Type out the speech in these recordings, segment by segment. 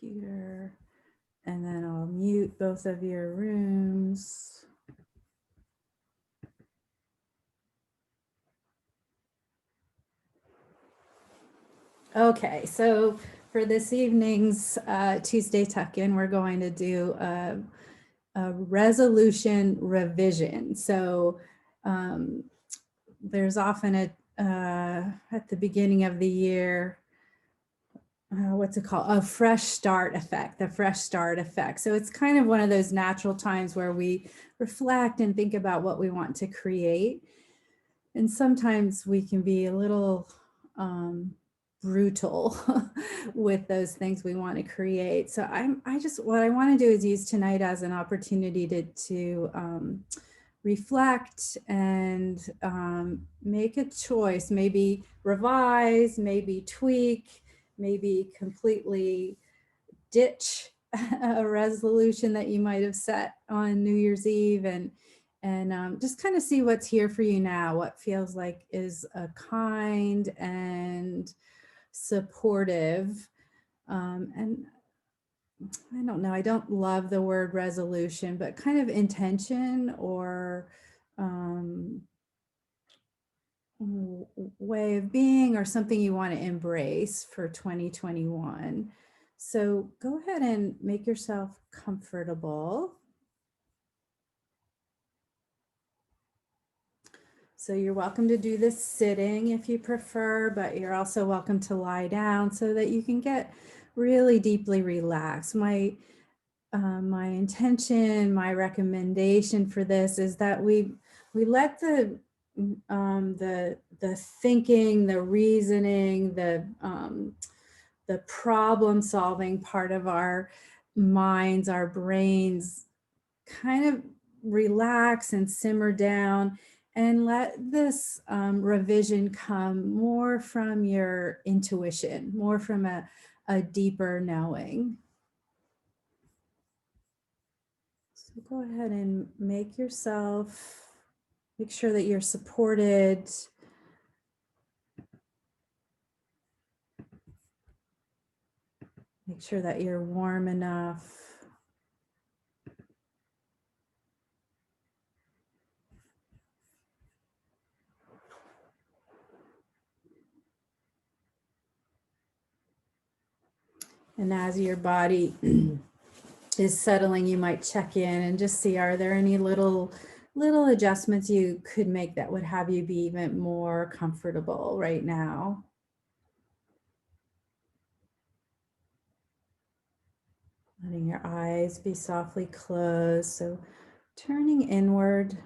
computer, and then I'll mute both of your rooms. Okay, so for this evening's Tuesday tuck-in, we're going to do a resolution revision. So there's often at the beginning of the year, what's it called? A fresh start effect, the fresh start effect. So it's kind of one of those natural times where we reflect and think about what we want to create. And sometimes we can be a little brutal with those things we want to create. So what I want to do is use tonight as an opportunity to reflect and make a choice, maybe revise, maybe tweak, maybe completely ditch a resolution that you might have set on New Year's Eve, and just kind of see what's here for you now, what feels like is a kind and supportive. And I don't know, I don't love the word resolution, but kind of intention or way of being, or something you want to embrace for 2021. So go ahead and make yourself comfortable. So you're welcome to do this sitting if you prefer, but you're also welcome to lie down so that you can get really deeply relaxed. My intention, my recommendation for this is that we let the thinking, the reasoning, the problem solving part of our minds, our brains, kind of relax and simmer down, and let this revision come more from your intuition, more from a deeper knowing. So go ahead and make sure that you're supported. Make sure that you're warm enough. And as your body is settling, you might check in and just see, are there any little adjustments you could make that would have you be even more comfortable right now? Letting your eyes be softly closed. So turning inward,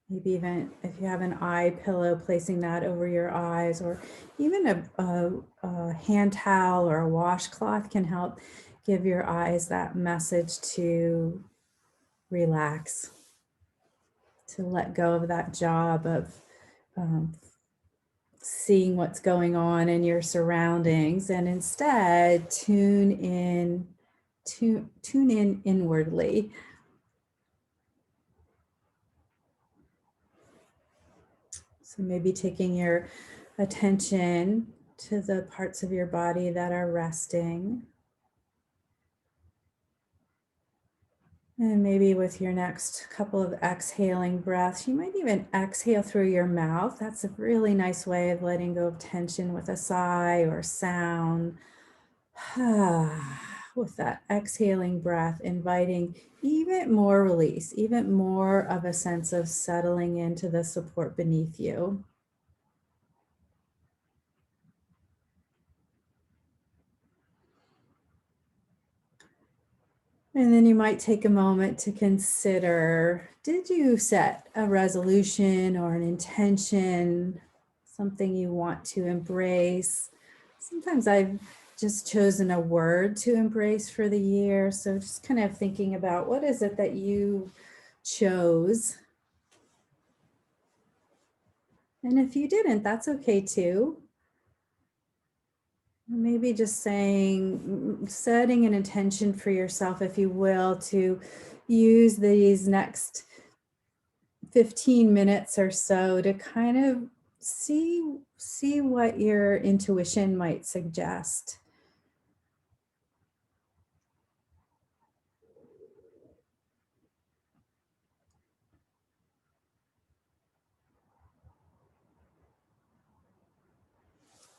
maybe even if you have an eye pillow, placing that over your eyes, or even a hand towel or a washcloth can help give your eyes that message to relax, to let go of that job of seeing what's going on in your surroundings, and instead tune in inwardly. So maybe taking your attention to the parts of your body that are resting. And maybe with your next couple of exhaling breaths, you might even exhale through your mouth. That's a really nice way of letting go of tension with a sigh or sound. With that exhaling breath, inviting even more release, even more of a sense of settling into the support beneath you. And then you might take a moment to consider, did you set a resolution or an intention, something you want to embrace? Sometimes I've just chosen a word to embrace for the year. So just kind of thinking about, what is it that you chose? And if you didn't, that's okay too. Maybe just setting an intention for yourself, if you will, to use these next 15 minutes or so to kind of see what your intuition might suggest.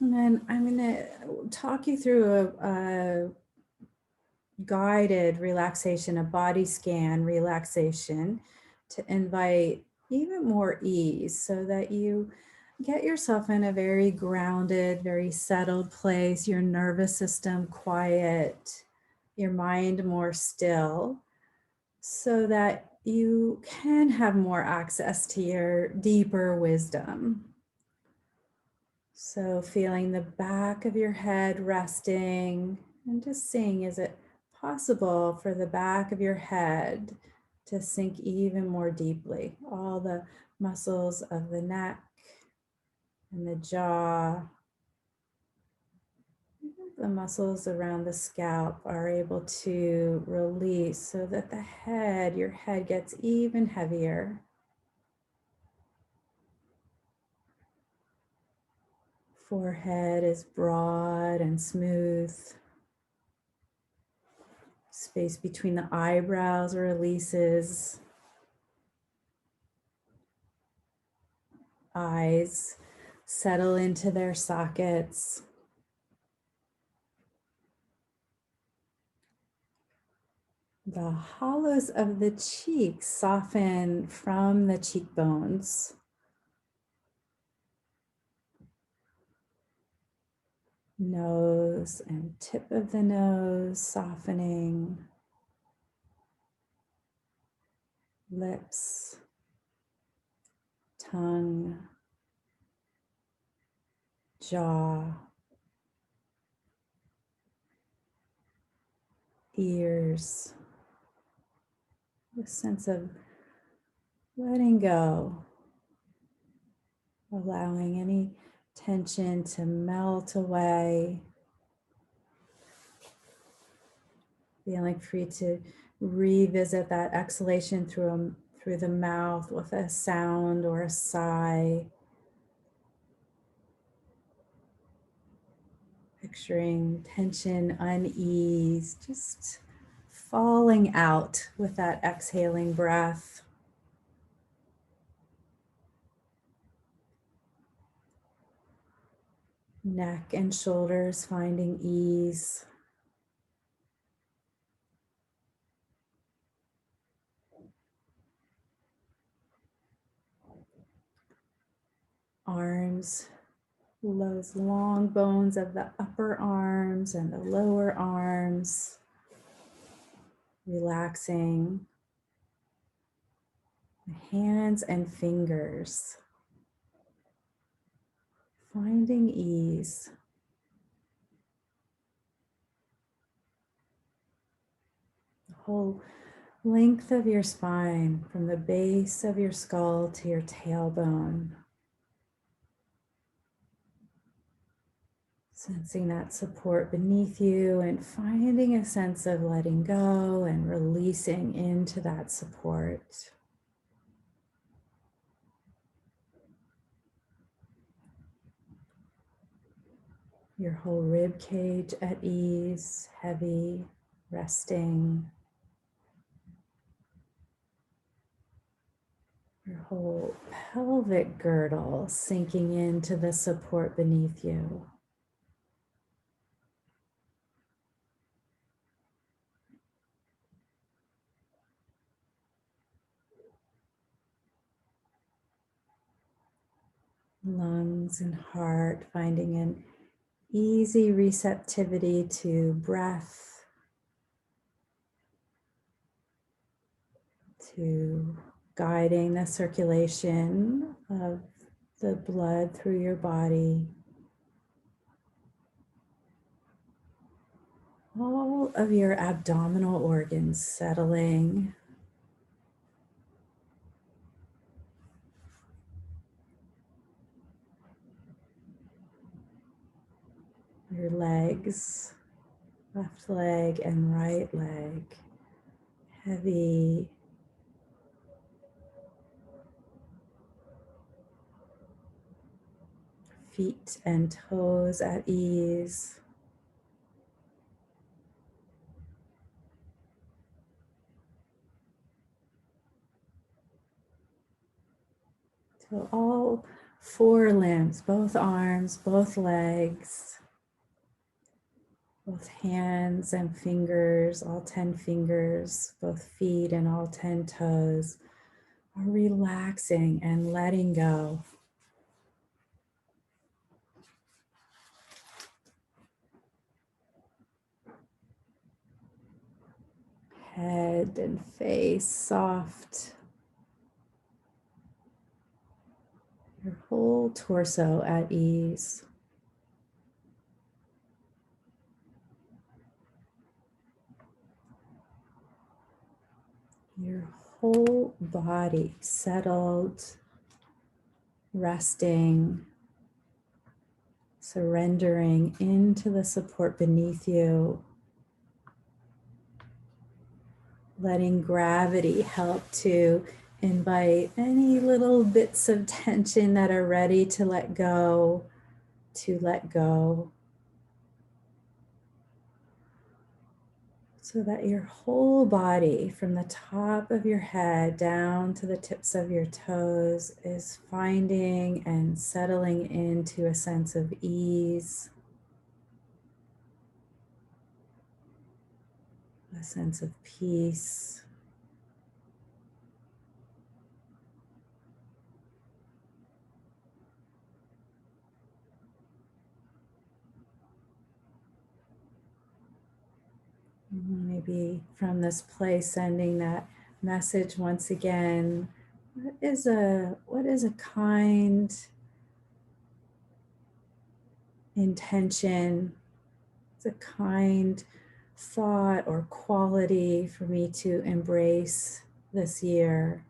And then I'm going to talk you through a guided relaxation, a body scan relaxation to invite even more ease so that you get yourself in a very grounded, very settled place, your nervous system quiet, your mind more still, so that you can have more access to your deeper wisdom. So feeling the back of your head resting and just seeing, is it possible for the back of your head to sink even more deeply? All the muscles of the neck and the jaw, the muscles around the scalp are able to release so that the head, your head gets even heavier. Forehead is broad and smooth. Space between the eyebrows releases. Eyes settle into their sockets. The hollows of the cheeks soften from the cheekbones. Nose and tip of the nose softening. Lips, tongue, jaw, ears. A sense of letting go, allowing any tension to melt away. Feeling free to revisit that exhalation through the mouth with a sound or a sigh. Picturing tension, unease, just falling out with that exhaling breath. Neck and shoulders finding ease. Arms, those long bones of the upper arms and the lower arms, relaxing. Hands and fingers, finding ease. The whole length of your spine, from the base of your skull to your tailbone. Sensing that support beneath you and finding a sense of letting go and releasing into that support. Your whole rib cage at ease, heavy, resting. Your whole pelvic girdle sinking into the support beneath you. Lungs and heart finding an easy receptivity to breath, to guiding the circulation of the blood through your body. All of your abdominal organs settling. Your legs, left leg and right leg, heavy. Feet and toes at ease. So all 4 limbs, both arms, both legs, both hands and fingers, all 10 fingers, both feet and all 10 toes are relaxing and letting go. Head and face soft. Your whole torso at ease. Your whole body settled, resting, surrendering into the support beneath you. Letting gravity help to invite any little bits of tension that are ready to let go, so that your whole body, from the top of your head down to the tips of your toes, is finding and settling into a sense of ease, a sense of peace. Maybe from this place, sending that message once again. What is a kind intention? It's a kind thought or quality for me to embrace this year.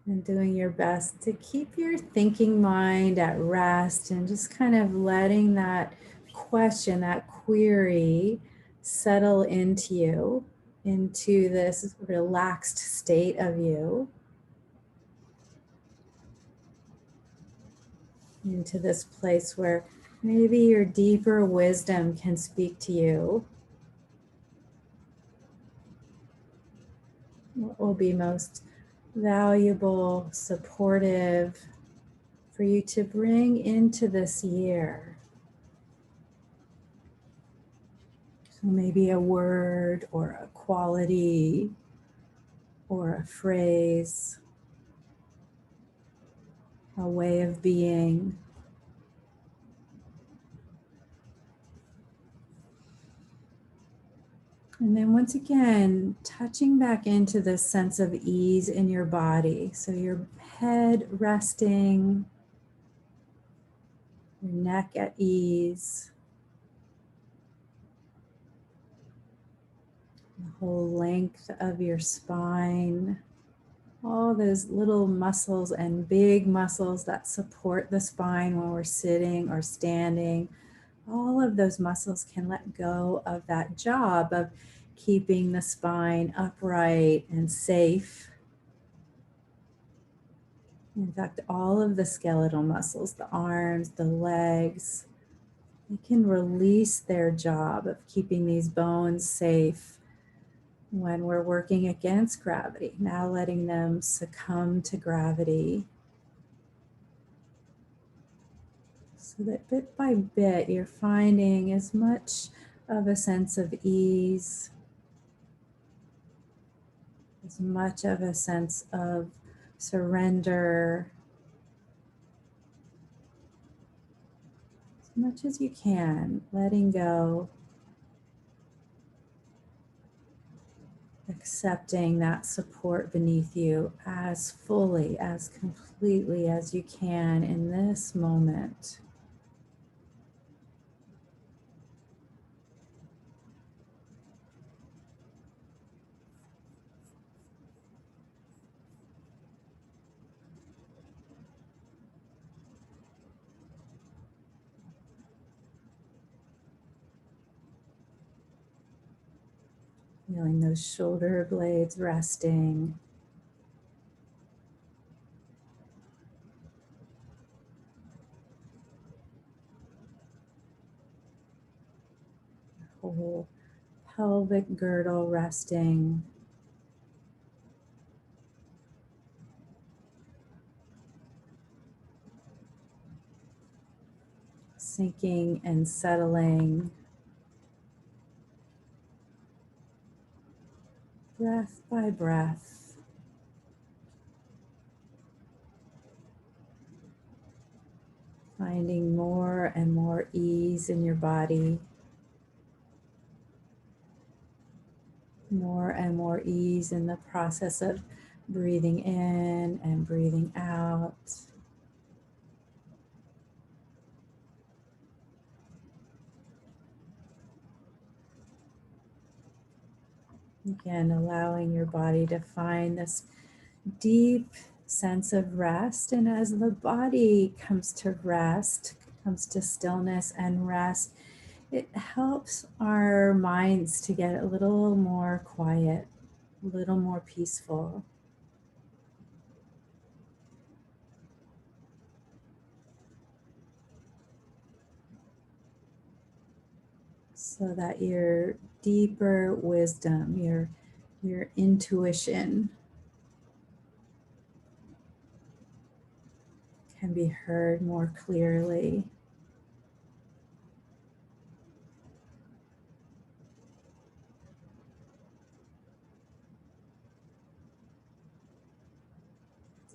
And doing your best to keep your thinking mind at rest and just kind of letting that question, that query settle into you, into this relaxed state of you, into this place where maybe your deeper wisdom can speak to you. What will be most valuable, supportive for you to bring into this year. So maybe a word or a quality or a phrase, a way of being. And then once again, touching back into this sense of ease in your body. So your head resting, your neck at ease, the whole length of your spine, all those little muscles and big muscles that support the spine when we're sitting or standing. All of those muscles can let go of that job of keeping the spine upright and safe. In fact, all of the skeletal muscles, the arms, the legs, they can release their job of keeping these bones safe when we're working against gravity. Now letting them succumb to gravity. So that bit by bit, you're finding as much of a sense of ease, as much of a sense of surrender, as much as you can, letting go, accepting that support beneath you as fully, as completely as you can in this moment. Feeling those shoulder blades resting. Whole pelvic girdle resting. sinking and settling, breath by breath. Finding more and more ease in your body, more and more ease in the process of breathing in and breathing out. Again, allowing your body to find this deep sense of rest. And as the body comes to rest, comes to stillness and rest, it helps our minds to get a little more quiet, a little more peaceful. So that your deeper wisdom, your intuition can be heard more clearly.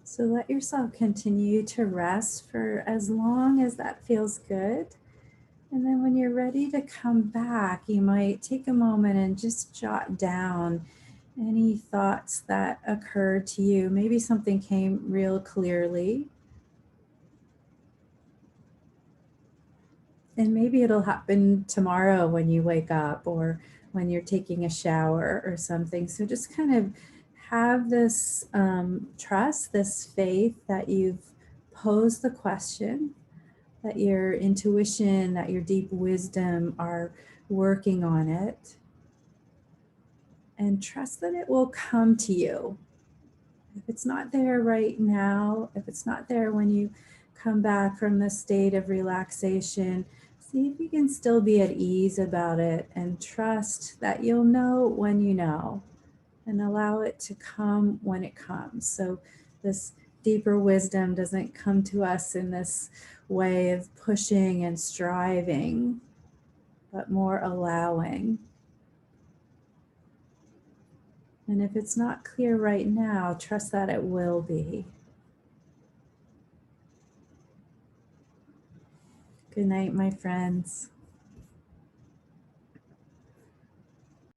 So let yourself continue to rest for as long as that feels good. And then when you're ready to come back, you might take a moment and just jot down any thoughts that occurred to you. Maybe something came real clearly. And maybe it'll happen tomorrow when you wake up or when you're taking a shower or something. So just kind of have this trust, this faith that you've posed the question, that your intuition, that your deep wisdom are working on it. And trust that it will come to you. If it's not there right now, if it's not there when you come back from the state of relaxation, see if you can still be at ease about it and trust that you'll know when you know, and allow it to come when it comes. So this deeper wisdom doesn't come to us in this way of pushing and striving, but more allowing. And if it's not clear right now, trust that it will be. Good night, my friends.